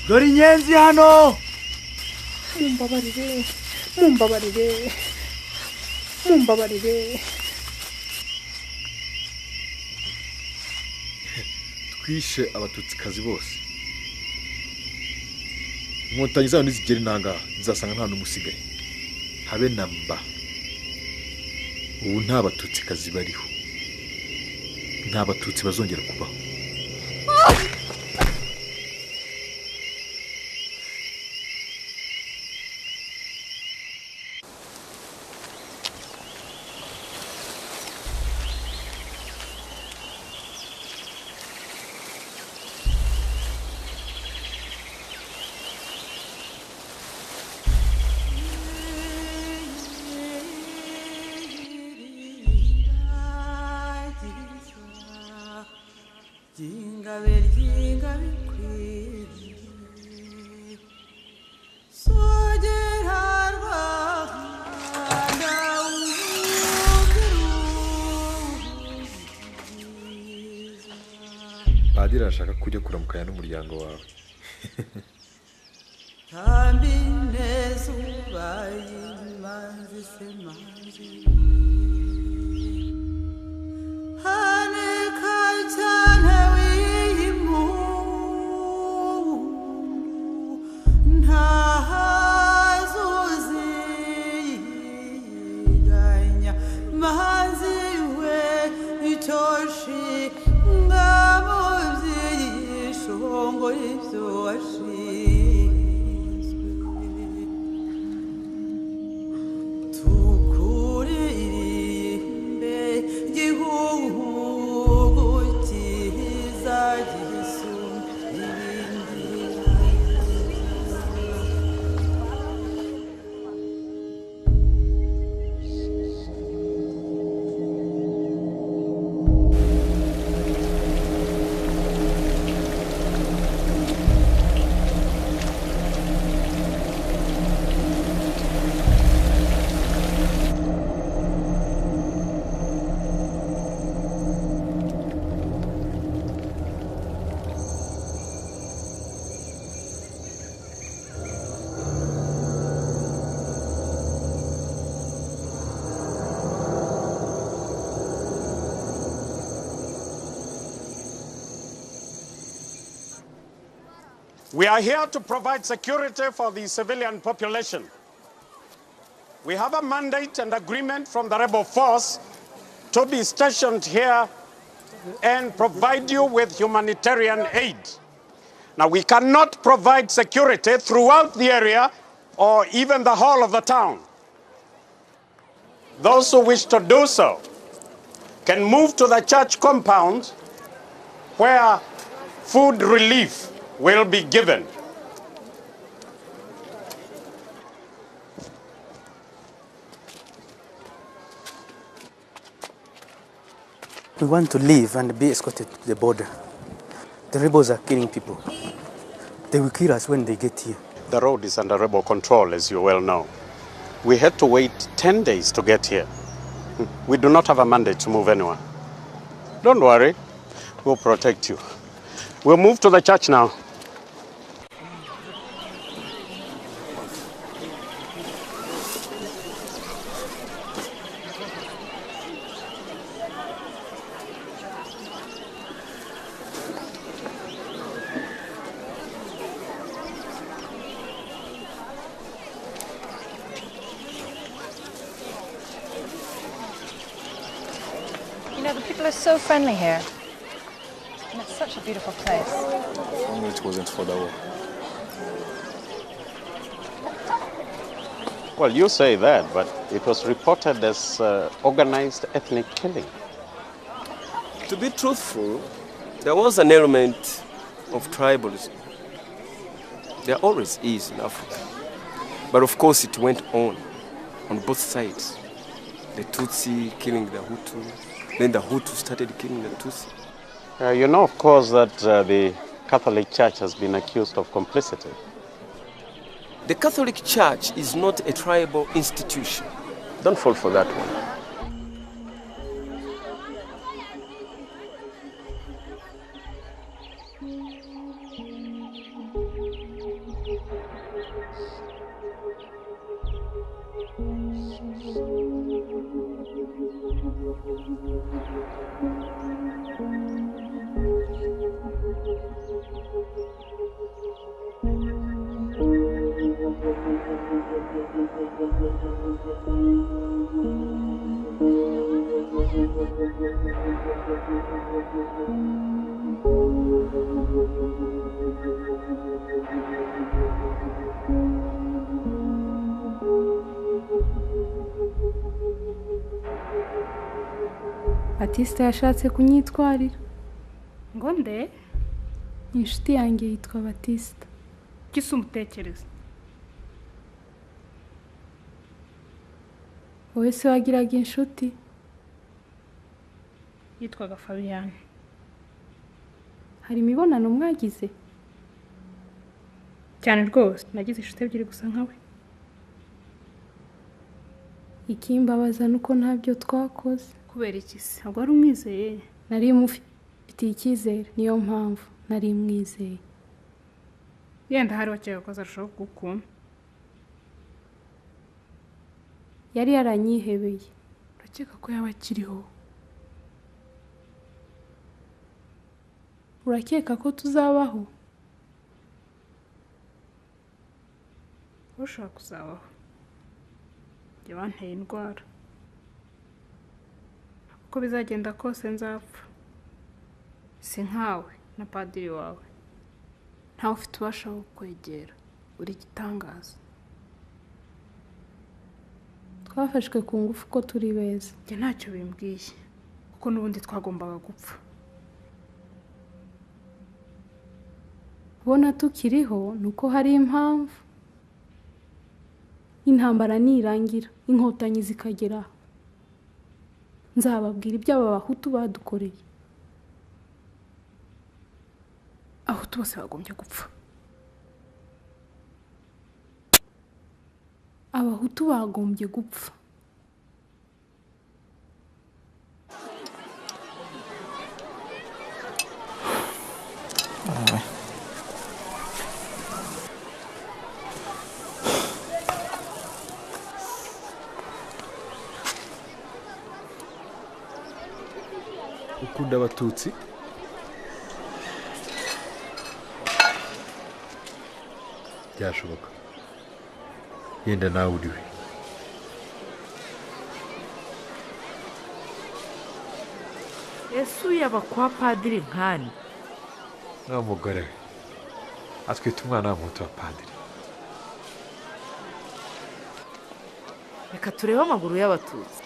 Dore inyenzi hano. Mumbabarire. Twishe abatutsikazi bose. Inkotanyi zayo nizigera intanga nzasanga nta n'umusigaye. Habe namba. Ubu nta batutsikazi bariho. Nta batutsi bazongera kubaho. Padiri arashaka kujya kuramukanya n'umuryango wawe. We are here to provide security for the civilian population. We have a mandate and agreement from the rebel force to be stationed here and provide you with humanitarian aid. Now, we cannot provide security throughout the area or even the whole of the town. Those who wish to do so can move to the church compound where food relief will be given. We want to leave and be escorted to the border. The rebels are killing people. They will kill us when they get here. The road is under rebel control, as you well know. We had to wait 10 days to get here. We do not have a mandate to move anyone. Don't worry, we'll protect you. We'll move to the church now. Yeah, the people are so friendly here. And it's such a beautiful place. Only it wasn't for the war. Well, you say that, but it was reported as organized ethnic killing. To be truthful, there was an element of tribalism. There always is in Africa. But of course it went on both sides. The Tutsi killing the Hutu, then the Hutu started killing the Tutsi. You know, of course, that the Catholic Church has been accused of complicity. The Catholic Church is not a tribal institution. Don't fall for that one. Batista yashatse kunyitwarira. Ngo nde? Inshuti yanjye yitwa Batista. Kisi umutekereza. Wowe se wagiraga inshuti? Yitwaga Fabian. Hari imibonano mwagize? Cyane rwose, nagize inshuti ebyiri gusa nkawe. Ikimbabaza nuko ntabyo twakoze. Kubera iki se? Ntabwo ari umwizeye. Nari mufitiye icyizere, niyo mpamvu nari mwizeye. Yenda hari wakeka ko azarushaho kugukunda. Yari yaranyihebeye. Urakeka ko yaba akiriho? Urakeka ko tuzabaho? Ushaka kuzabaho. Jye wanteye indwara. Uko bizagenda kose nzapfa. Si nkawe na padiri wawe. Ntawe ufite ubasha wo kwegera. Uri igitangaza. Twafashwe ku ngufu ko turi beza. Jye ntacyo bimbwiye. Kuko n'ubundi twagombaga gupfa. Bona tukiriho nuko hari impamvu. Intambara nirangira, inkotanyi zikagera. Nzababwira ibyo aba Bahutu badukoreye. Abahutu bose bagombye gupfa. Abahutu bagombye gupfa. Ukunda Abatutsi? Byashoboka. Yenda nawe uriwe. Yesu yaba kwa padiri nkani. Nta mugore we. Atwite umwana w'umuhutu wa padiri. Reka turebe amaguru y'Abatutsi.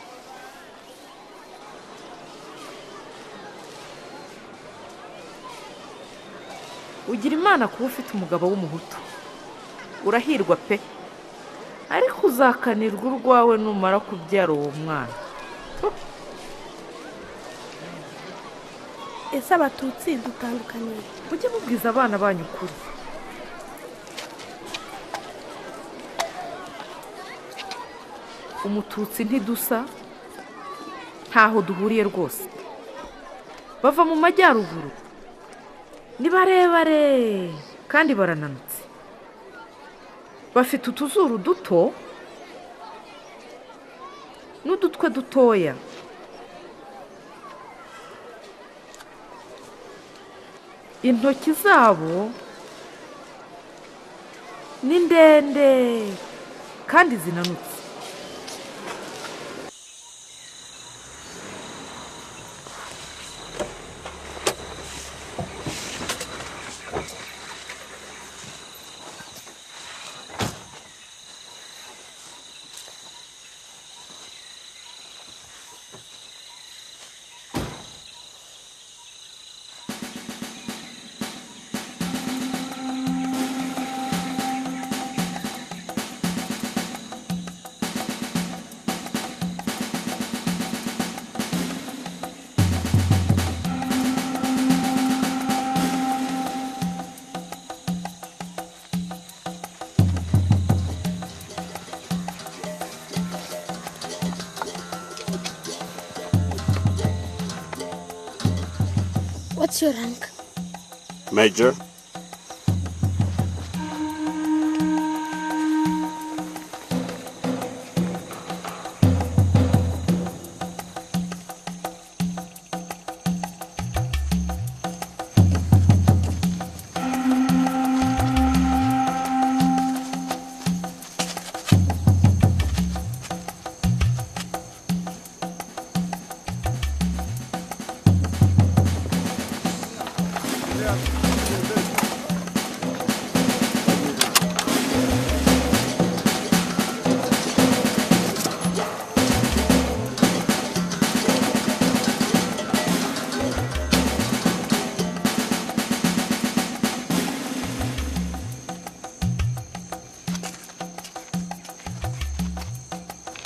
Ugira Imana kuba ufite umugabo w'umuhutu. Urahirwa pe. Ariko uzakanirwa urwawe numara kubyara uwo mwana. Ese Abatutsi dutandukanye. Mujye mubwiza abana banyu ukuri. Umututsi ntidusa. Ntaho duhuriye rwose. Bava mu majyaruguru. Ni barebare kandi barananutse. Bafite utuzuru duto n'udutwe dutoya. Intoki zabo ni ndende kandi zinanutse. What's your rank? Major.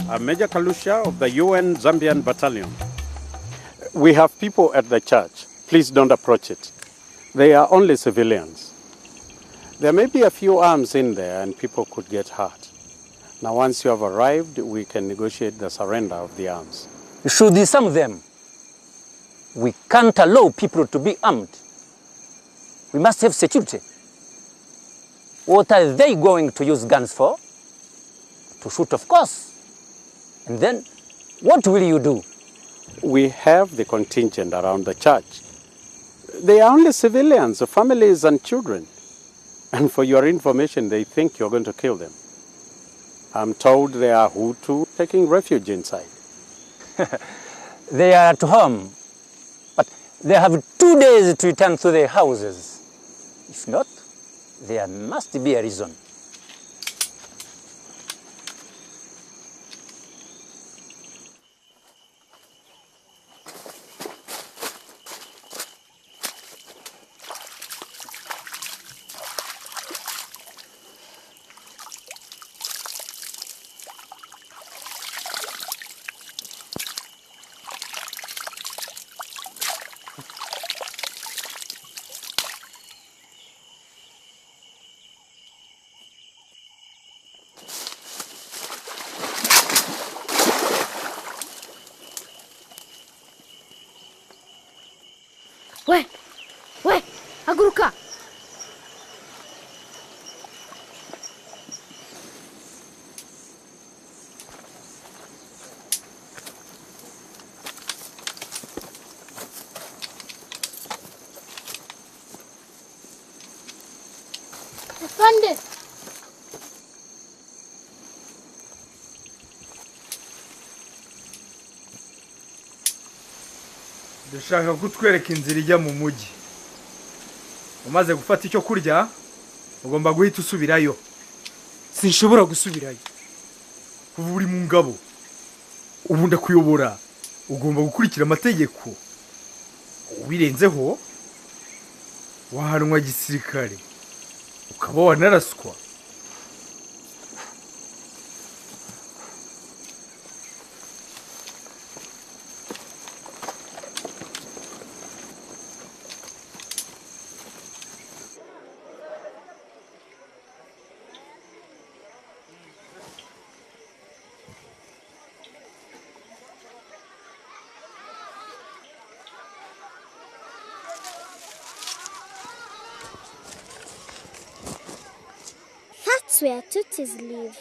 I'm Major Kalusha of the UN Zambian Battalion. We have people at the church. Please don't approach it. They are only civilians. There may be a few arms in there and people could get hurt. Now once you have arrived, we can negotiate the surrender of the arms. You should disarm them. We can't allow people to be armed. We must have security. What are they going to use guns for? To shoot, of course. And then, what will you do? We have the contingent around the church. They are only civilians, families and children. And for your information, they think you're going to kill them. I'm told they are Hutu taking refuge inside. They are at home, but they have 2 days to return to their houses. If not, there must be a reason. We, haguruka. Afande. Ndashaka kutwereka inzira ijya mu mujyi. Umaze gufata icyo kurya, ugomba guhita usubirayo. Sinshobora gusubirayo. Kuva uri mu ngabo. Ubu ndakuyobora. Ugomba gukurikira amategeko. Ubirenzeho, wahanwa gisirikare. Ukaba wanaraswa. That's where Tutsis live.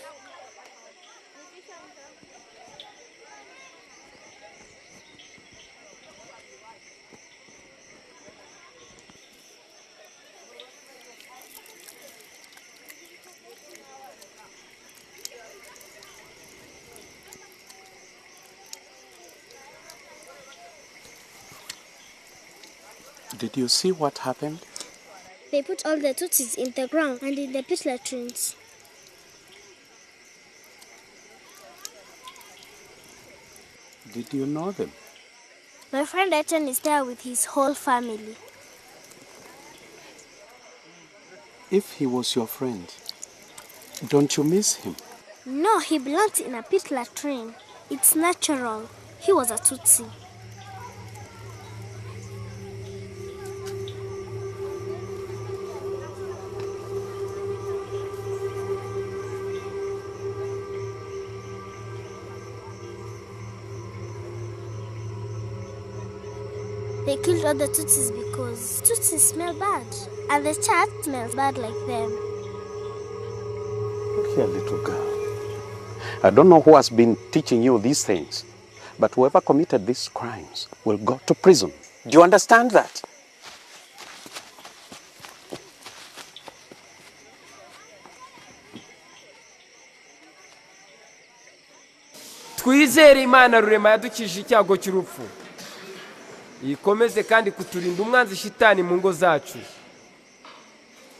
Did you see what happened? They put all the Tutsis in the ground and in the pit latrines. Did you know them? My friend Etienne is there with his whole family. If he was your friend, don't you miss him? No, he belonged in a pit latrine. It's natural. He was a Tutsi. They killed all the Tutsis because Tutsis smell bad. And the church smells bad like them. Look here, little girl. I don't know who has been teaching you these things, but whoever committed these crimes will go to prison. Do you understand that? twizere Imana rurema yadukije icyago cy'urupfu ikomeze kandi kuturinda umwanzi shitani mu ngo zacu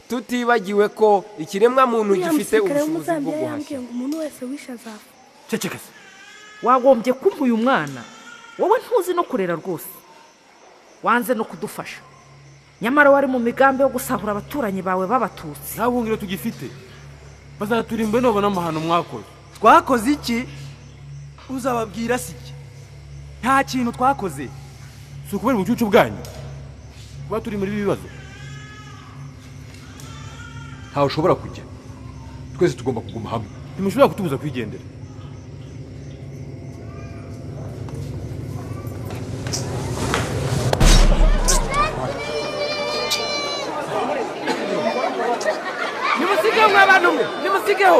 tutibagiwe ko ikiremwa muntu gifite ubushobozi bwo guhashya umuntu wese wishaza ceceka wagombye kumpa uyu mwana wowe ntuzi no kurera rwose wanze no kudufasha nyamara wari mu migambi yo gusahura abaturanyi bawe b'abatutsi nta bungiro tugifite bazaturimbe no n'amahano mwakoze twakoze iki uzababwira siki nta kintu twakoze si ukubera ubucucu bwanyu kuba turi muri bibazo ntawe ushobora kujya twese tugomba kuguma hamwe ntimushobora kutubuza kwigendera nimusigeho mw'abantu mwe nimusigeho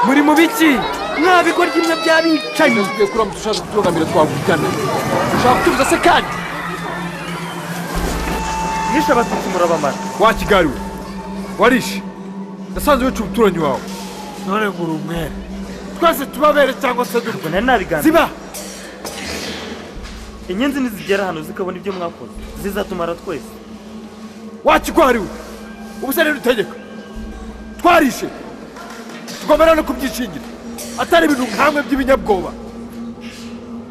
muri mu biki mwabikora kimwe by'abicanyi tugiye kuramutse ushaka kutugamira twavugana ushaka kutubuza se kandi yishe abatutsi murabamara wakigariwe warishe ndasanze wica umuturanyi wawe none ngo uri umwere twese tubabere cyangwa se ubwo nari nabiganira ziba inyenzi nizigera hano zikabona ibyo mwakoze zizatumara twese wakigwariwe ubu se rero utegeka twarishe tugomba no kubyishingira atari ibintu nkamwe by'ibinyabwoba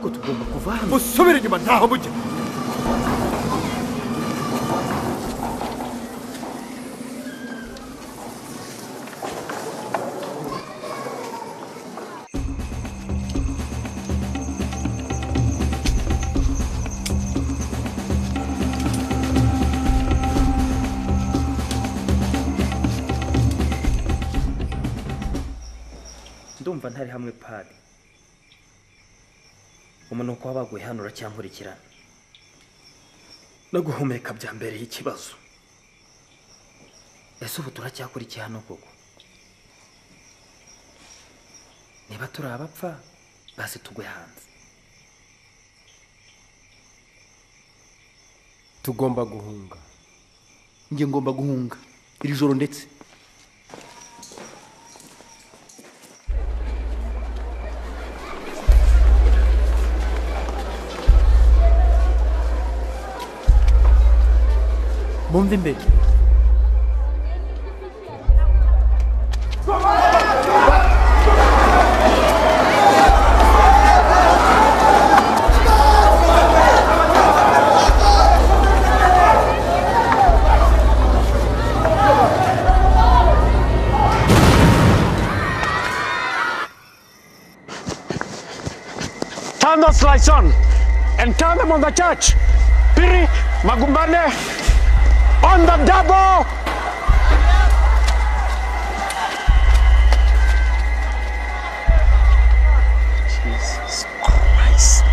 ko tugomba kuva hano musubire inyuma ntaho mujya ndumva ntari hamwe padi umunuko wabaguye hano uracyamurikirana no guhumeka bya mbere y'ikibazo ese ubu turacyakurikiye hano koko niba turi abapfa basi tugwe hanze tugomba guhunga njye ngomba guhunga iri joro ndetse mumve imbere Turn those lights on and turn them on the church. Piri, Magumbane, on the double! Jesus Christ.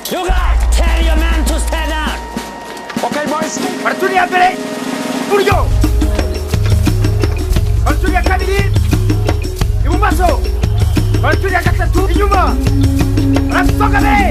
You guys, tell your man to stand down. Okay, boys. Baratulia mbere buryo baratulia kabiri ibumoso baratulia gatatu inyuma barasonga mbere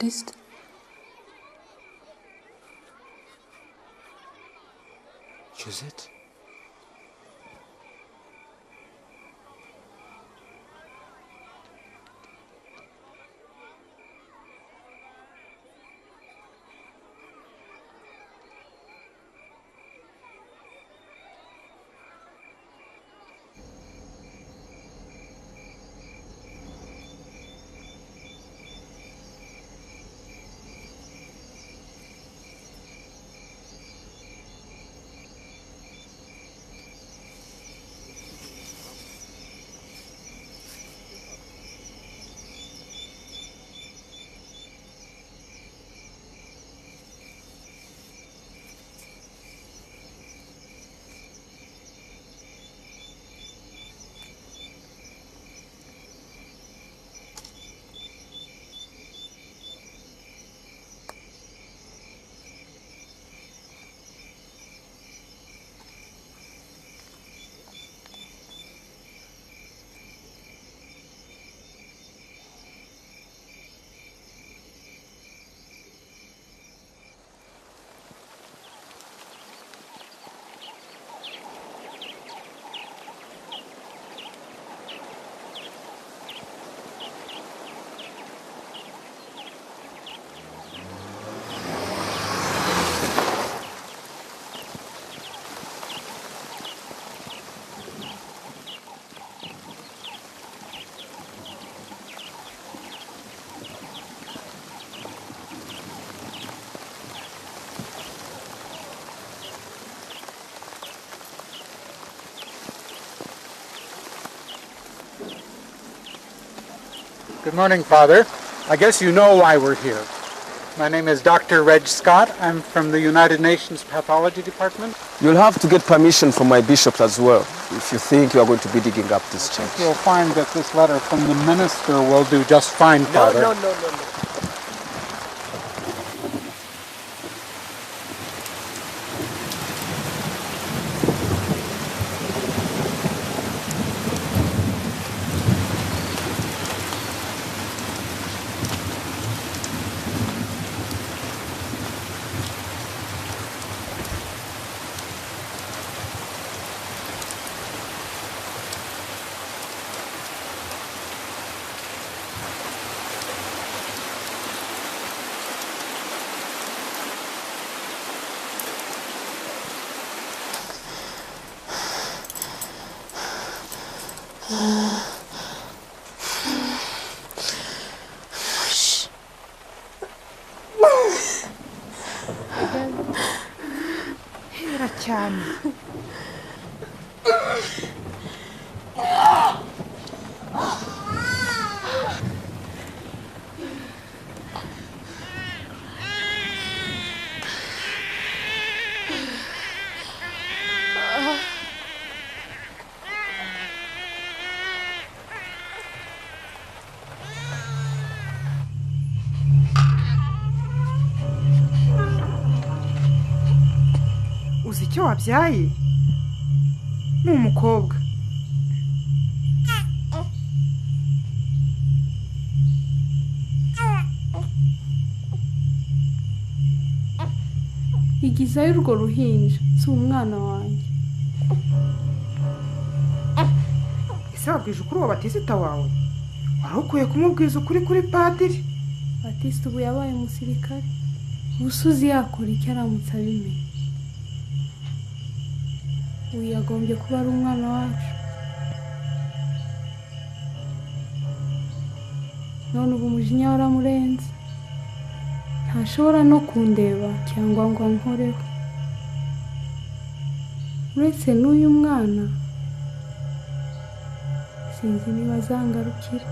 Baptiste? Josette? Good morning, Father. I guess you know why we're here. My name is Dr. Reg Scott. I'm from the United Nations Pathology Department. You'll have to get permission from my bishop as well if you think you are going to be digging up this church. You'll find that this letter from the minister will do just fine, Father. No. Hera cyane. Uzi icyo wabyaye? Ni umukobwa. igizayo urwo ruhinja si umwana wanjye. Ese wabwije ukuri uwo batisita wawe? Wari ukwiye kumubwiza ukuri kuri padiri. Batisita ubu yabaye umusirikare. Ubusuzi yakora icyo aramutse abimenye. Uyu yagombye kuba ari umwana wacu. None ubu umujinya waramurenze. Ntashobora no kundeba cyangwa ngo ankoreho. Uretse n'uyu mwana sinzi niba azangarukira.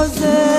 Jose